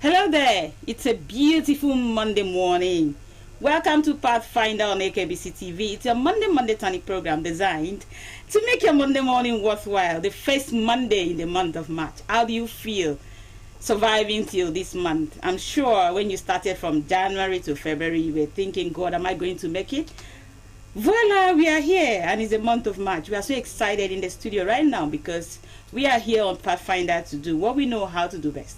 Hello there, it's a beautiful Monday morning. Welcome to Pathfinder on AKBC TV. It's a Monday Tonic program designed to make your Monday morning worthwhile. The first Monday in the month of March. How do you feel surviving till this month? I'm sure when you started from January to February, you were thinking, God, am I going to make it? Voila, we are here, and it's the month of March. We are so excited in the studio right now because we are here on Pathfinder to do what we know how to do best.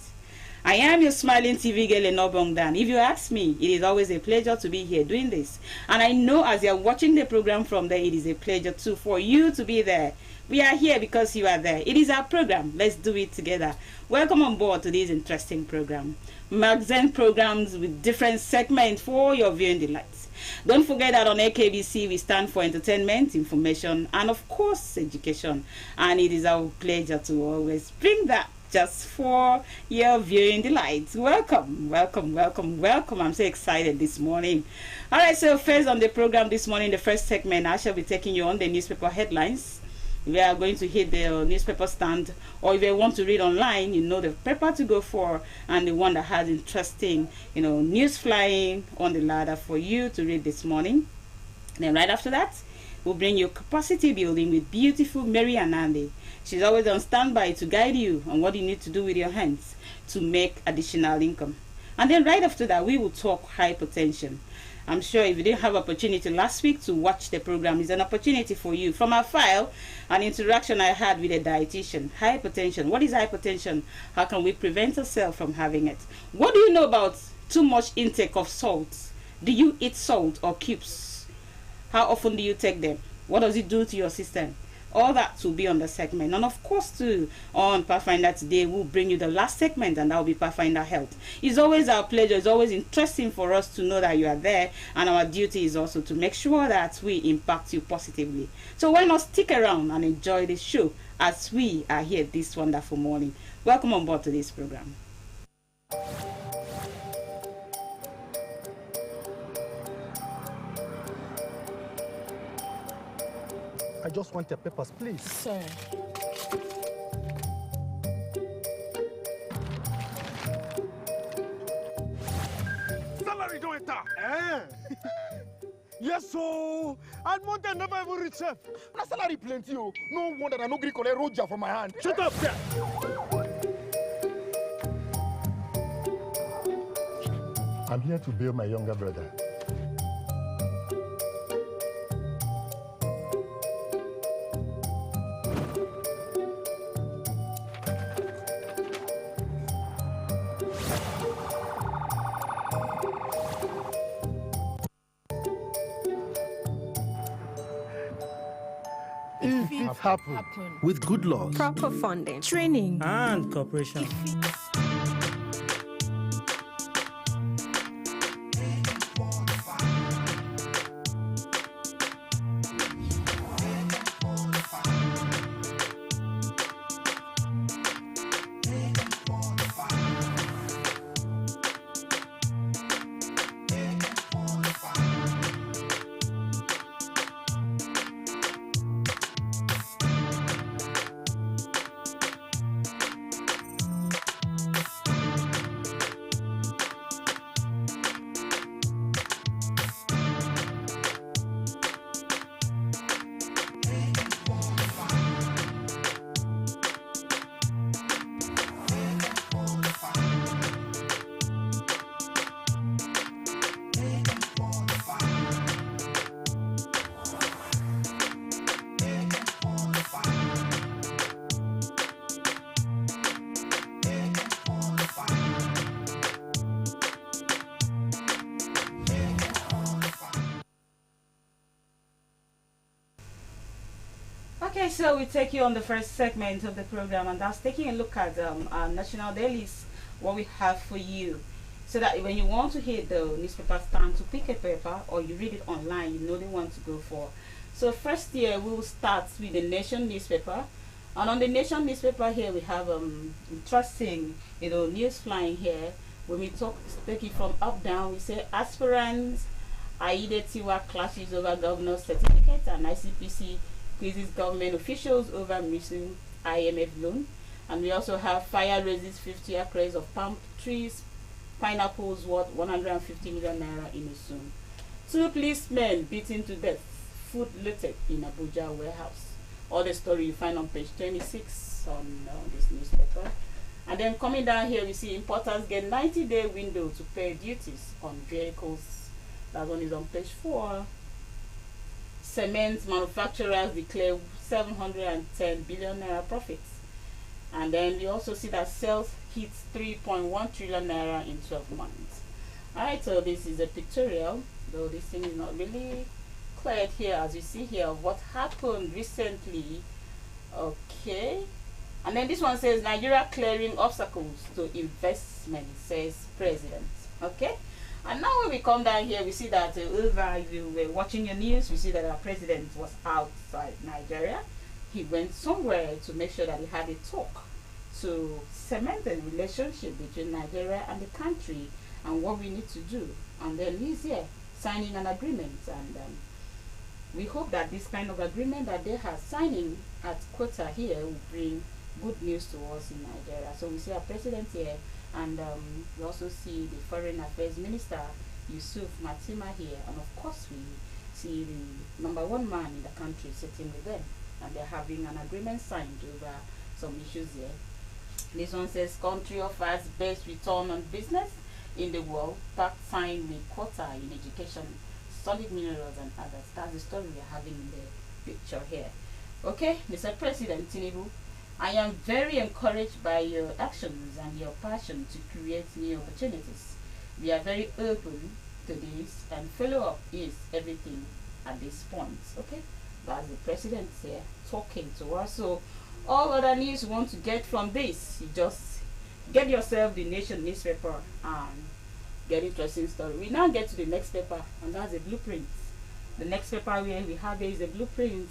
I am your smiling TV girl in Obongdan. If you ask me, it is always a pleasure to be here doing this. And I know as you're watching the program from there, it is a pleasure too for you to be there. We are here because you are there. It is our program. Let's do it together. Welcome on board to this interesting program. Magazine programs with different segments for your viewing delights. Don't forget that on AKBC we stand for entertainment, information, and of course education. And it is our pleasure to always bring that just for your viewing delights. Welcome. I'm so excited this morning. All right, so first on the program this morning, the first segment, I shall be taking you on the newspaper headlines. We are going to hit the newspaper stand, or if you want to read online, you know the paper to go for, and the one that has interesting, news flying on the ladder for you to read this morning. Then right after that, we'll bring you capacity building with beautiful Mary Anandi. She's always on standby to guide you on what you need to do with your hands to make additional income. And then right after that, we will talk hypertension. I'm sure if you didn't have opportunity last week to watch the program, it's an opportunity for you. From our file, an interaction I had with a dietitian. Hypertension. What is hypertension? How can we prevent ourselves from having it? What do you know about too much intake of salt? Do you eat salt or cubes? How often do you take them? What does it do to your system? All that will be on the segment. And of course, too, on Pathfinder today, we'll bring you the last segment, and that will be Pathfinder Health. It's always our pleasure. It's always interesting for us to know that you are there, and our duty is also to make sure that we impact you positively. So why not stick around and enjoy this show as we are here this wonderful morning. Welcome on board to this program. I just want the papers, please. Sir. Salary don't enter. Yes, so I want to never even reach chef. My salary plenty. No wonder I no Greek collect roja from my hand. Shut up there. I'm here to bail my younger brother. Happen. With good laws, Proper funding, training, and cooperation. Okay, so we take you on the first segment of the program, and that's taking a look at our national dailies, what we have for you, so that when you want to hit the newspaper stand to pick a paper or you read it online, you know the one to go for. So first here we will start with the Nation newspaper, and on the Nation newspaper here we have interesting news flying here. When we take it from up down, we say aspirants Aide Tiwa clashes over governor's certificate, and ICPC quizzes government officials over missing IMF loan. And we also have fire raises 50 acres of palm trees, pineapples worth 150 million naira in Osun. 2 policemen beaten to death, food looted in Abuja warehouse. All the story you find on page 26 on this newspaper. And then coming down here, we see importers get 90-day window to pay duties on vehicles. That one is on page 4. Cement manufacturers declare 710 billion naira profits. And then we also see that sales hits 3.1 trillion naira in 12 months. Alright, so this is a pictorial, though this thing is not really clear here, as you see here, of what happened recently. Okay. And then this one says Nigeria clearing obstacles to investment, says president. Okay. And now when we come down here, we see that if you were watching your news, we see that our president was outside Nigeria. He went somewhere to make sure that he had a talk to cement the relationship between Nigeria and the country and what we need to do. And then he's here signing an agreement, and we hope that this kind of agreement that they are signing at Quota here will bring good news to us in Nigeria. So we see our president here, and we also see the Foreign Affairs Minister Yusuf Matima here, and of course we see the #1 man in the country sitting with them, and they're having an agreement signed over some issues here. This one says country offers best return on business in the world, pact signed with Quota in education, solid minerals and others. That's the story we're having in the picture here. Okay, Mr. President Tinubu, I am very encouraged by your actions and your passion to create new opportunities. We are very open to this, and follow-up is everything at this point. Okay, that's the president here talking to us. So all other news you want to get from this, you just get yourself the Nation newspaper and get interesting story. We now get to the next paper, and that's a blueprint. The next paper we have here is a blueprint.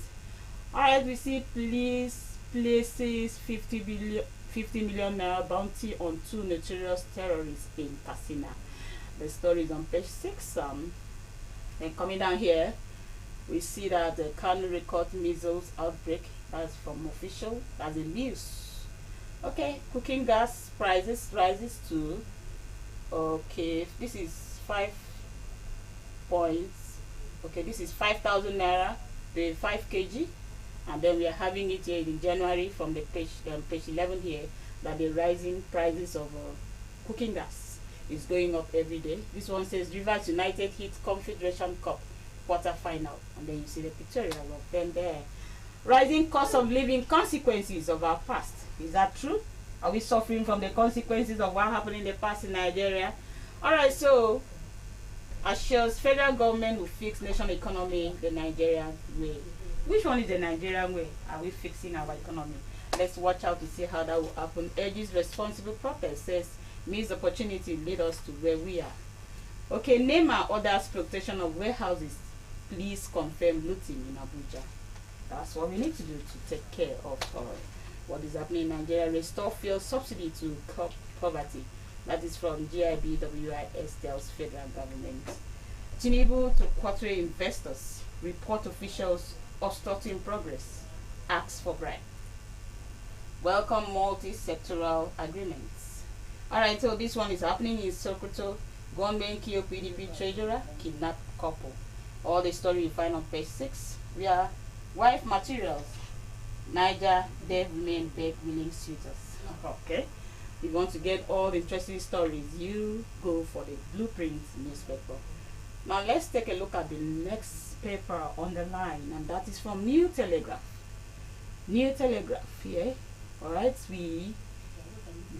Alright, we see police places 50 million naira bounty on 2 notorious terrorists in Katsina. The story is on page 6. Then coming down here, we see that the Kano record measles outbreak. That's from official. That's the news. Okay, cooking gas prices rises to, okay, this is 5 points. Okay, this is 5,000 naira per 5 kg. And then we are having it here in January from the page 11 here, that the rising prices of cooking gas is going up every day. This one says Rivers United hit Confederation Cup quarter final, and then you see the pictorial of them there. Rising cost of living, consequences of our past. Is that true? Are we suffering from the consequences of what happened in the past in Nigeria? Alright, so assures federal government will fix nation economy the Nigerian way. Which one is the Nigerian way? Are we fixing our economy? Let's watch out to see how that will happen. Urges responsible protest, says missed opportunity lead us to where we are. Okay, Nema orders protection of warehouses. Please confirm looting in Abuja. That's what we need to do to take care of what is happening in Nigeria. Restore fuel subsidy to curb poverty. That is from GIBWIS tells federal government. Tinubu to quarterly investors. Report officials obstructing progress. Asks for bribe. Welcome multi-sectoral agreements. Alright, so this one is happening in Sokoto. Gunmen kill PDP treasurer, kidnap couple. All the story you find on page 6. We are wife materials. Niger, dev remain beg willing suitors. Okay. If you want to get all the interesting stories, you go for the blueprint newspaper. Now let's take a look at the next paper on the line, and that is from New Telegraph. New Telegraph here. Alright, we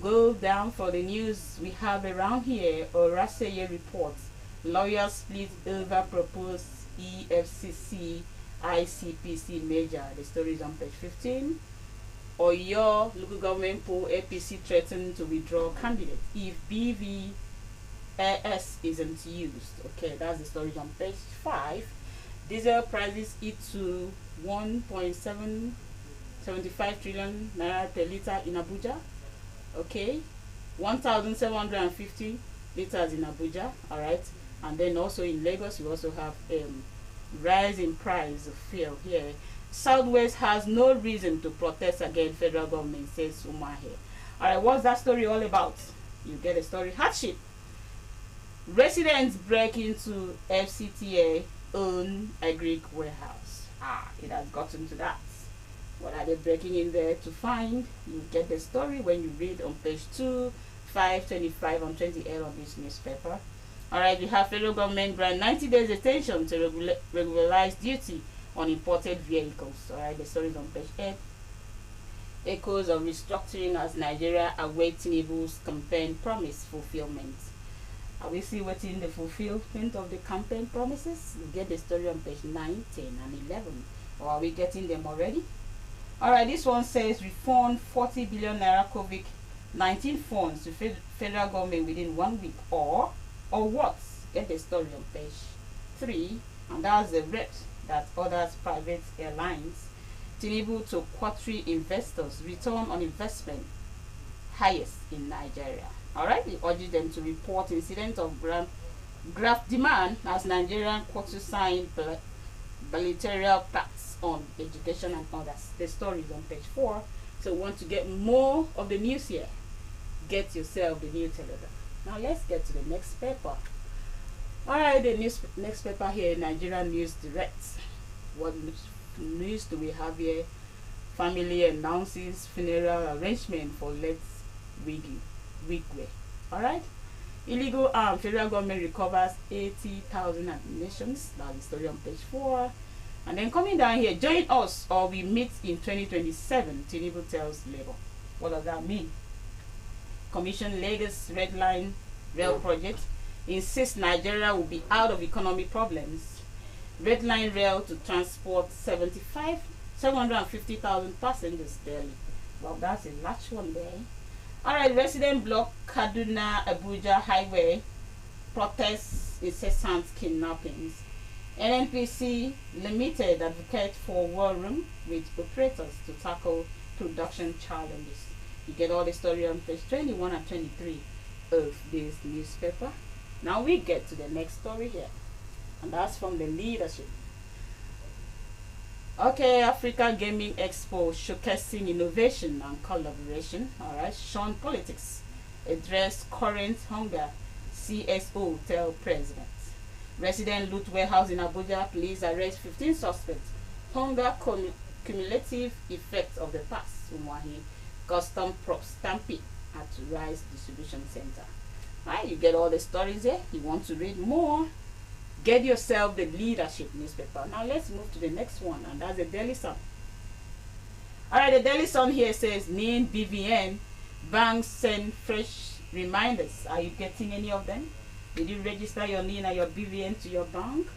go down for the news we have around here. Oraseye reports lawyers split over proposed EFCC ICPC merger. The story is on page 15. Oyo local government poll, APC threatened to withdraw candidate if BVAS isn't used. Okay, that's the story on page 5. Diesel prices hit to 1.775 trillion naira per liter in Abuja. Okay, 1,750 liters in Abuja. All right, and then also in Lagos we also have rise in price of fuel here. Southwest has no reason to protest against federal government, says Umahi. Alright, what's that story all about? You get a story. Hardship. Residents break into FCTA own agric warehouse. It has gotten to that. What are they breaking in there to find? You get the story when you read on page 2, 5, 25, and 28 of this newspaper. Alright, we have federal government grant 90 days extension to regularize duty on imported vehicles. Alright, the story is on page 8. Echoes of restructuring as Nigeria awaits Tinubu's campaign promise fulfillment. Are we still waiting the fulfillment of the campaign promises? You get the story on page 9, 10, and 11. Or are we getting them already? Alright, this one says refund 40 billion naira COVID-19 funds to federal government within 1 week. Or what? Get the story on page 3. And that's the rate that orders private airlines Tinubu to quarterly investors return on investment highest in Nigeria. Alright, we urge them to report incident of graft demand as Nigerian court to sign bilateral pacts on education and others. The story is on page 4. So want to get more of the news here? Get yourself the new telegram. Now let's get to the next paper. Alright, the next paper here, Nigerian News Direct. What news do we have here? Family announces funeral arrangement for late Wigwe. Alright. Illegal arm. Federal government recovers 80,000 ammunitions. That's the story on page 4. And then coming down here, join us or we meet in 2027. Tinubu tells Labour. What does that mean? Commission Lagos Red Line Rail Project insists Nigeria will be out of economic problems. Red Line Rail to transport 750,000 passengers daily. Well, that's a large one there. Alright, resident block Kaduna Abuja Highway protests incessant kidnappings. NNPC Limited advocate for war room with operators to tackle production challenges. You get all the story on page 21 and 23 of this newspaper. Now we get to the next story here, and that's from the leadership. Okay, Africa Gaming Expo showcasing innovation and collaboration. Alright, Sean Politics address current hunger. CSO tell president. Resident loot warehouse in Abuja. Police arrest 15 suspects. Hunger cumulative effects of the past. Umwahi custom prop stampede at Rice Distribution Center. Alright, you get all the stories there. You want to read more? Get yourself the leadership newspaper. Now let's move to the next one, and that's the Daily Sun. Alright, the Daily Sun here says NIN BVN banks send fresh reminders. Are you getting any of them? Did you register your NIN and your BVN to your bank?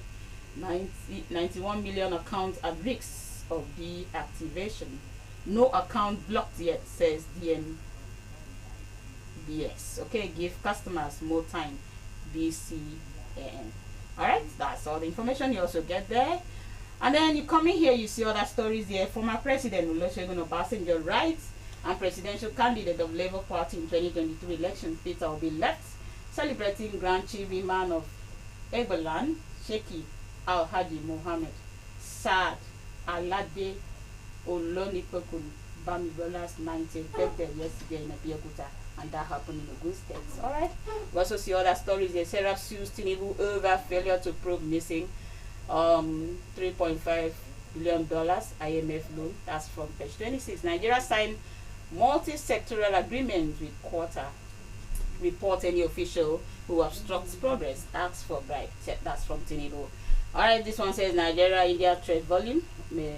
91 million accounts at risk of deactivation. No account blocked yet, says DNBS. Okay, give customers more time. BCN. Alright, that's all the information you also get there. And then you come in here, you see other stories here. Former President Olusegun Obasanjo writes, and presidential candidate of Labour Party in 2023 election, Peter Obi left, celebrating Grand Chief Imam of Egbaland, Sheikh Al-Hadi Mohammed Saad Alade Olonipokun Bamibola's 90th birthday yesterday in Abeokuta. And that happened in Ogun State. Alright. We also see other stories. The Seraph sues Tinubu over failure to prove missing $3.5 billion IMF loan. That's from page 26. Nigeria signed multi-sectoral agreement with Qatar. Report any official who obstructs progress asks for bribe. That's from Tinubu. Alright, this one says Nigeria-India trade volume may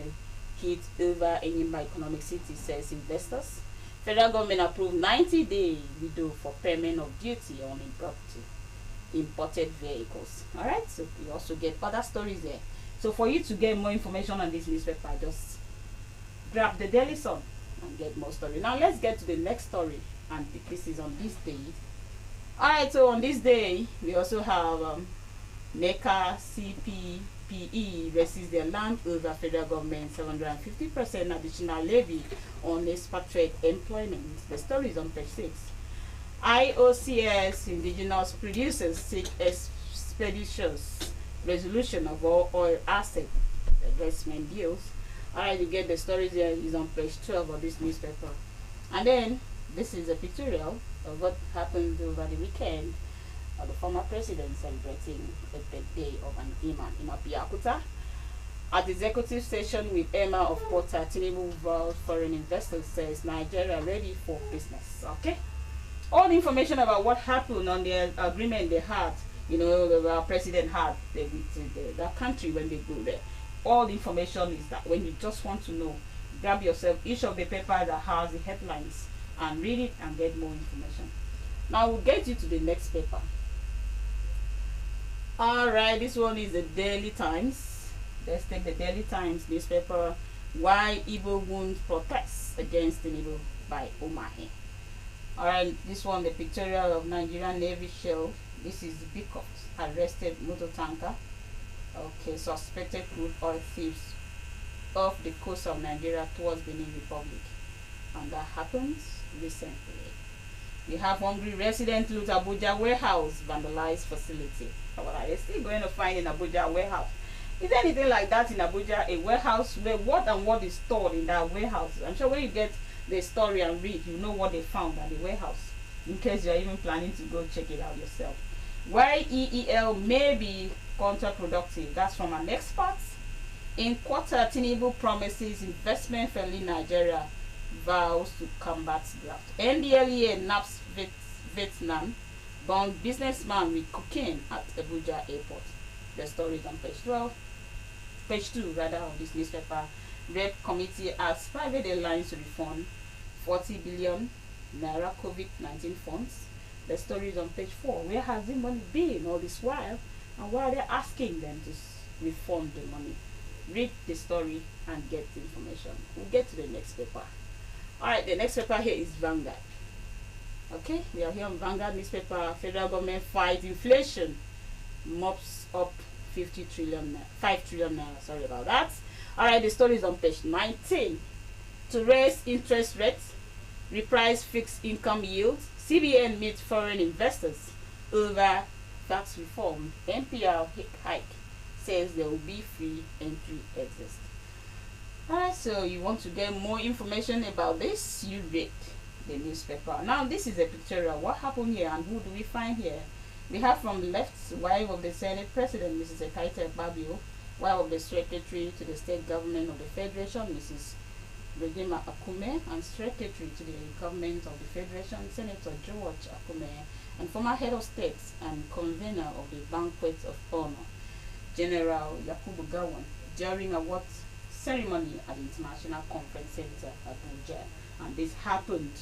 hit over Enyimba economic city, says investors. Federal government approved 90-day window for payment of duty on imported vehicles. Alright, so you also get other stories there. So for you to get more information on this newspaper, just grab the Daily Sun and get more story. Now let's get to the next story, and this is on this day. Alright, so on this day, we also have NECA CPPE raises their land over federal government 750% additional levy on expatriate employment. The story is on page 6. IOCS indigenous producers seek expeditious resolution of all oil asset investment deals. Alright, you get the story there is on page 12 of this newspaper. And then this is a pictorial of what happened over the weekend of the former president celebrating the birthday of an imam in Abiyakuta. At the executive session with Emma of Porta, Tinubu vowed foreign investors, says Nigeria ready for business. Okay, all the information about what happened on the agreement they had, the president had with that country when they go there. All the information is that when you just want to know, grab yourself each of the papers that has the headlines and read it and get more information. Now we'll get you to the next paper. Alright, this one is the Daily Times. Let's take the Daily Times newspaper. Why Igbo wound protests against Tinubu by Omahe. Alright, this one, the pictorial of Nigerian Navy shell. This is the Bicot arrested motor tanker. Okay, suspected crude oil thieves off the coast of Nigeria towards Benin Republic. And that happens recently. We have hungry resident loot Abuja warehouse, vandalized facility. What are they still going to find in Abuja warehouse? Is there anything like that in Abuja? A warehouse where what is stored in that warehouse? I'm sure when you get the story and read, you know what they found at the warehouse. In case you're even planning to go check it out yourself. Why EEL may be counterproductive. That's from an expert. In quarter, Tinubu promises investment friendly Nigeria, vows to combat graft. NDLEA naps Vietnam, bound businessman with cocaine at Abuja airport. The story is on page 2 rather of this newspaper. Rep committee asks private airlines to refund 40 billion naira COVID-19 funds. The story is on page 4. Where has the money been all this while, and why are they asking them to refund the money? Read the story and get the information. We'll get to the next paper. Alright, the next paper here is Vanguard. Okay, we are here on Vanguard newspaper. Federal government fight inflation, mops up 5 trillion naira. Sorry about that. Alright, the story is on page 19. To raise interest rates, reprise fixed income yields, CBN meets foreign investors over tax reform. NPR hike says there will be free entry exist. Alright, so you want to get more information about this, you read the newspaper. Now this is a pictorial. What happened here and who do we find here? We have from the left, wife of the Senate President, Mrs. Ekaite Babio, wife of the Secretary to the State Government of the Federation, Mrs. Regina Akume, and Secretary to the Government of the Federation, Senator George Akume, and former Head of State and Convener of the Banquet of Honor, General Yakubu Gowon, during a award ceremony at the International Conference Center Abuja. And this happened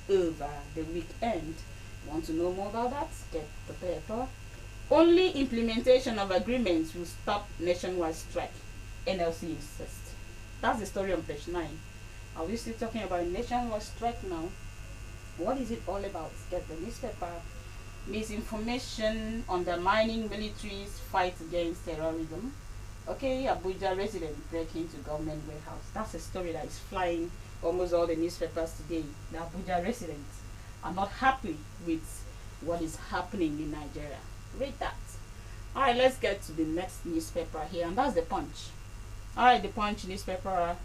over the weekend. Want to know more about that? Get the paper. Only implementation of agreements will stop nationwide strike, NLC insists. That's the story on page 9. Are we still talking about nationwide strike now? What is it all about? Get the newspaper. Misinformation, undermining military's fight against terrorism. Okay, Abuja resident break into government warehouse. That's a story that is flying almost all the newspapers today. The Abuja residents are not happy with what is happening in Nigeria. Read that. Alright, let's get to the next newspaper here, and that's the Punch. Alright, the Punch newspaper.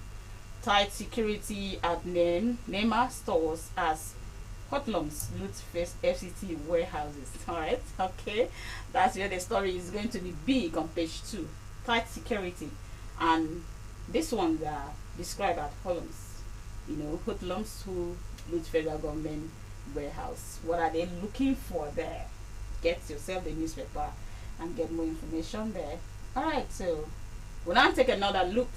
Tight security at Nema stores as hoodlums loot face FCT warehouses. Alright, okay. That's where the story is going to be big on page 2. Tight security. And this one described as hoodlums. Hoodlums who loot federal government warehouse. What are they looking for there? Get yourself the newspaper and get more information there. Alright, so we'll now take another look.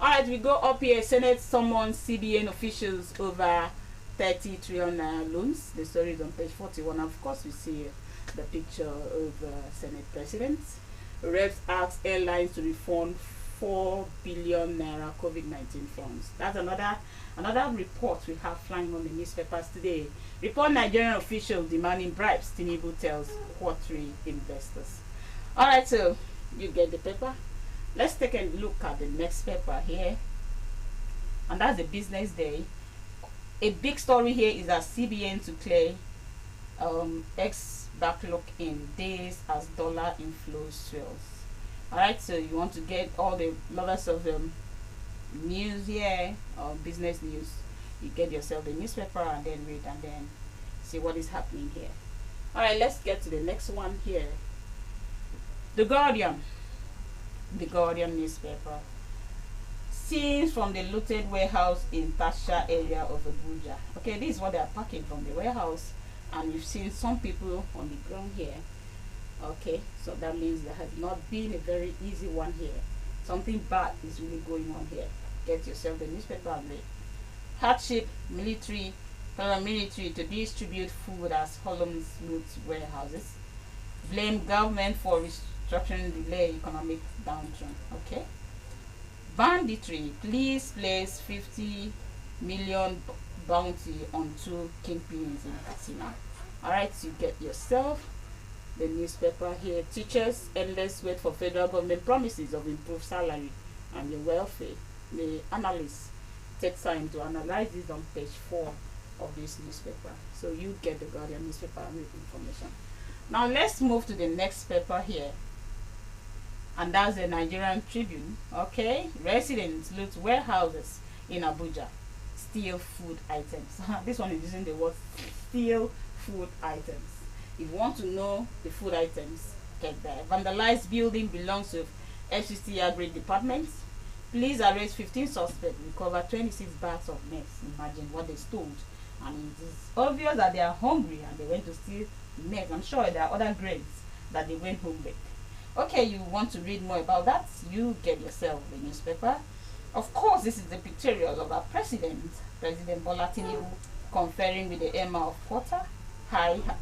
Alright, we go up here. Senate summons CBN officials over 30 trillion loans. The story is on page 41. Of course, we see the picture of Senate President. Reps ask airlines to refund 4 billion naira COVID-19 funds. That's another report we have flying on the newspapers today. Report Nigerian officials demanding bribes, Tinubu tells quarterly investors. Alright, so you get the paper. Let's take a look at the next paper here. And that's the business day. A big story here is that CBN to clear X backlog in days as dollar inflow swells. Alright, so you want to get all the lovers of news here or business news, you get yourself the newspaper and then read and then see what is happening here. All right, let's get to the next one here. The Guardian. The Guardian newspaper. Scenes from the looted warehouse in Tasha area of Abuja. Okay, this is what they are packing from the warehouse, and we've seen some people on the ground here. Okay, so that means there has not been a very easy one here. Something bad is really going on here. Get yourself the newspaper and read. Hardship, military, paramilitary to distribute food as Holmes loots warehouses. Blame government for restructuring delay economic downturn. Okay. Banditry, police place 50 million bounty on 2 kingpins in Katsina. Alright, so you get yourself the newspaper here. Teachers endless wait for federal government promises of improved salary and your welfare. The analysts take time to analyze this on page 4 of this newspaper. So you get the Guardian newspaper and read information. Now let's move to the next paper here. And that's the Nigerian Tribune. Okay, residents loot warehouses in Abuja, steal food items. This one is using the word steal food items. If you want to know the food items, get there. Vandalized building belongs to FCC Agri Department. Police arrest 15 suspects, recover 26 bags of maize. Imagine what they stole. And it is obvious that they are hungry and they went to steal maize. I'm sure there are other grains that they went home with. Okay, you want to read more about that? You get yourself the newspaper. Of course, this is the pictorial of our president, President Bola Tinubu, conferring with the Emir of Qatar,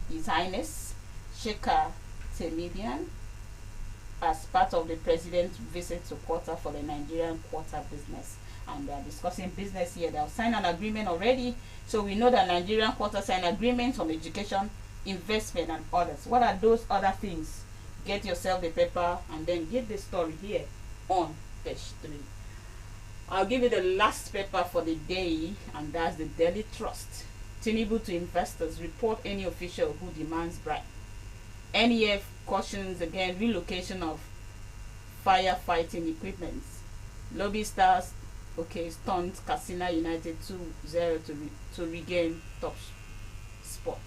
His Highness Sheikha Temidian, as part of the president's visit to Qatar for the Nigerian Qatar business. And they are discussing business here. They have signed an agreement already. So we know that Nigerian Qatar signed agreements on education, investment, and others. What are those other things? Get yourself the paper and then get the story here on page 3. I'll give you the last paper for the day, and that's the Daily Trust. Tinubu to investors, report any official who demands bribe. NEF cautions again relocation of firefighting equipment. Lobby stars, okay, stunned Katsina United 2-0 to regain top spot.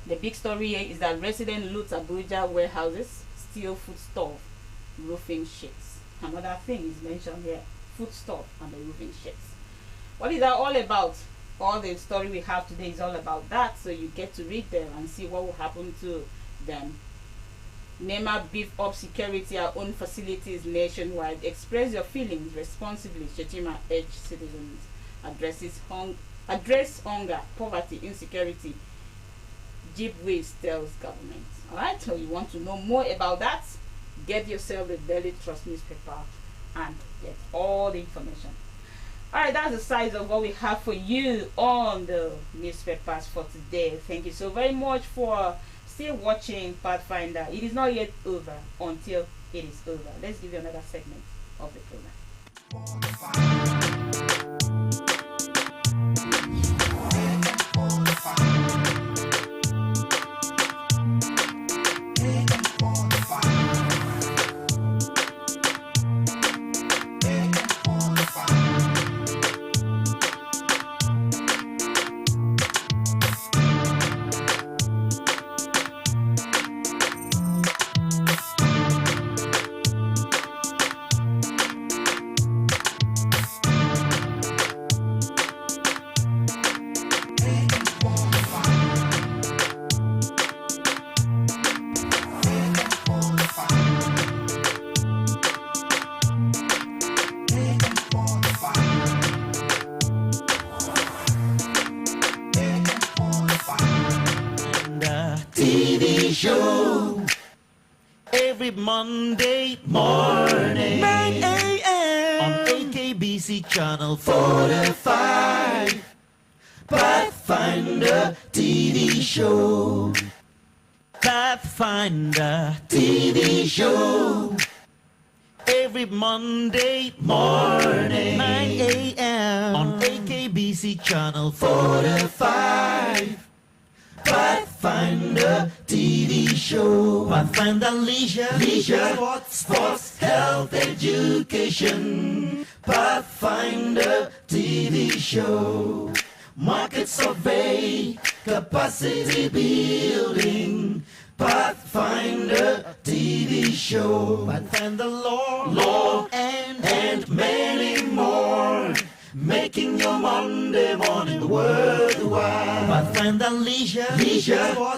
The big story here is that resident loots Abuja warehouses, steal foodstuff, roofing sheets. Another thing is mentioned here, foodstuff and the roofing sheets. What is that all about? All the story we have today is all about that, so you get to read them and see what will happen to them. NEMA beef up security our own facilities nationwide. Express your feelings responsibly. Shetima urge citizens. Address hunger, poverty, insecurity. Jeep Waste tells government. Alright, so you want to know more about that? Get yourself the Daily Trust newspaper and get all the information. Alright, that's the size of what we have for you on the newspapers for today. Thank you so very much for still watching Pathfinder. It is not yet over until it is over. Let's give you another segment of the program. TV show every Monday morning 9 a.m. on AKBC channel 45. Pathfinder TV show. Pathfinder TV show every Monday morning 9 a.m. on AKBC channel 45. Pathfinder TV show. show. Pathfinder leisure, sports, health, education. Pathfinder TV show. Market survey, capacity building. Pathfinder TV show. Pathfinder law, and many more. Making your Monday morning worthwhile. Pathfinder leisure,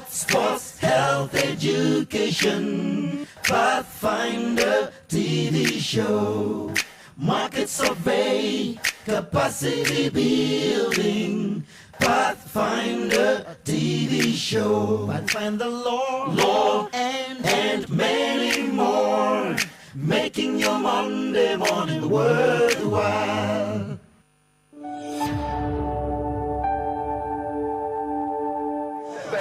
sports, health, education. Pathfinder TV show. Market survey, capacity building. Pathfinder TV show. Pathfinder law, and many more. Making your Monday morning worthwhile.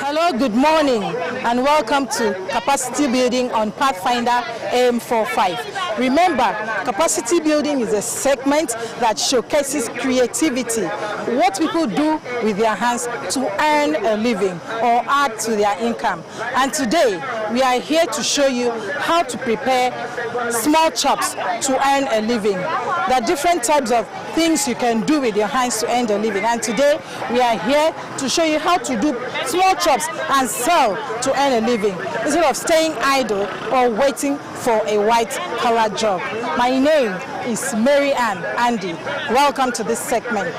Hello, good morning, and welcome to Capacity Building on Pathfinder Am 45. Remember, capacity building is a segment that showcases creativity, what people do with their hands to earn a living or add to their income. And today, we are here to show you how to prepare small chops to earn a living. There are different types of things you can do with your hands to earn a living. And today, we are here to show you how to do small chops and sell to earn a living instead of staying idle or waiting for a white-collar job. My name is Mary Ann Andy. Welcome to this segment.